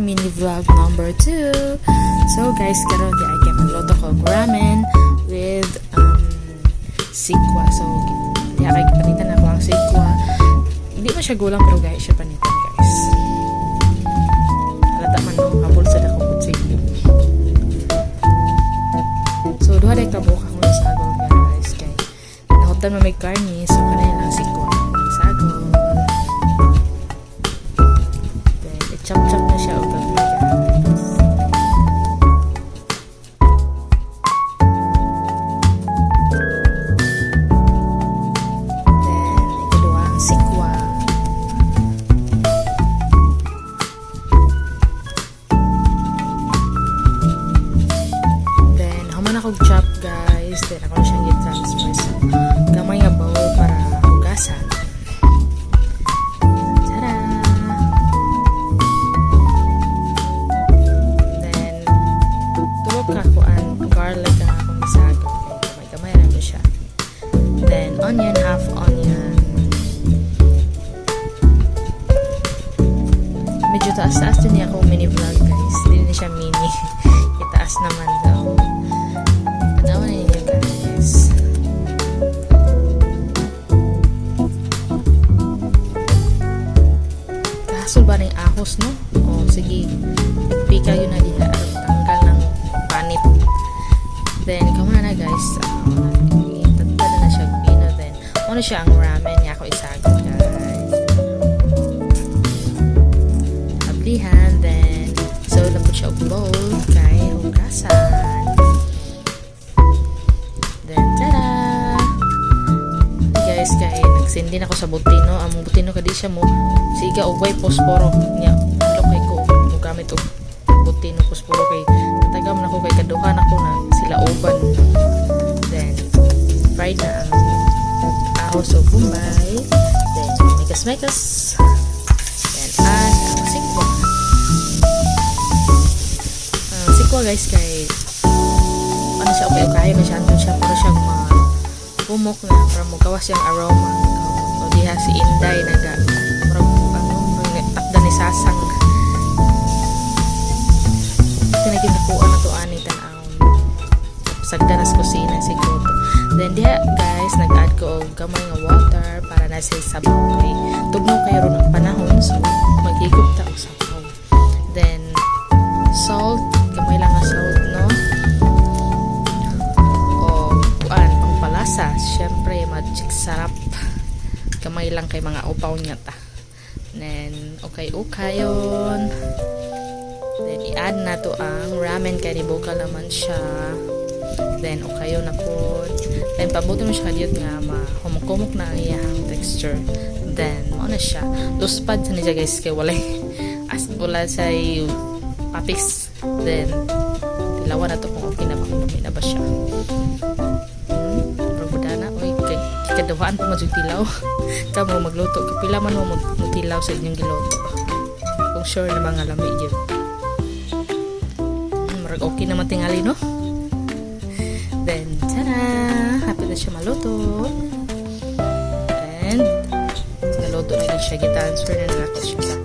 mini vlog number 2. So guys, karon di ay magluto ko ramen with sikwa. So di ay panitan ako ang sikwa. Hindi mo siya gulang pero guys, siya panitan guys. Halata man no, habol sa dako kung sikwa. So duha day kabuk ako sa sagol guys. Kay nahutan mo may karni, so kanay lang sikwa. Sagol. Chop-chop na siya o gagawin guys. Then, ikadua ang sikwa. Then, human ako chop guys. Then, ako na siyang i-transfer sa gamay nga bowl para hugasan. Garlic na akong isago. Okay, kamay na ko siya. Then, onion, half onion. Medyo taas-taas din niya akong mini vlog guys. Hindi na siya mini. Itaas naman daw. Panawa na ninyo guys. Kahasol ba na yung ahos no? O sige. Pika yun na diha. Tanggal ng panit. Then, kamo na guys. Tatada na siya pino. Then, ano siya ang ramen niya ako isagot guys. Ablihan. Then, so, napot siya bowl kay hugasan. Then, tada! Guys, kay nagsindi na ako sa butino. Ang butino ka di siya mo. Siga o way posporo. Nya, ano kay ko. Mugamit o butino posporo kay tagam na ko kay kaduhan ako na sila uban. Then fried na ang ahos o bumbay. Then mekas-mekas. Then add ang sikwa. Ang sikwa guys kay ano siya okay na siya andun siya para siyang pumok na para magawa siyang aroma. O diha si Inday naga para takda ni Sasang naginakuan na to ani tanawon sagda nas kusina siguro. Then diha guys nag-add ko og gamay nga water para na sa sabaw kay tugnaw kayo ron ang panahon so maghigop ta og sabaw. Then salt, gamay lang nga salt no. O kuan pangpalasa, syempre magic sarap. Gamay lang kay mga upaw niya ta. Then okay yun. Then, i-add na to ang ramen kaya nibukal naman siya. Then, okay na po. Then, pabuti mo siya dito nga humukumok na ang iyahang texture. Then, ano siya. Luspad sa niya guys kaya wala sa papis. Then, tilawan na to kung okay na ba. Kung okay na ba siya. Robuda na. Uy, kikaduhaan po tilaw. Kamu magluto. Kapila man mo tilaw sa inyong giluto. Kung sure na mga lamig yun. Okay naman tingali no. Then tada, happy na siya maluto. And naluto na siya, gitransfer na ako siya sa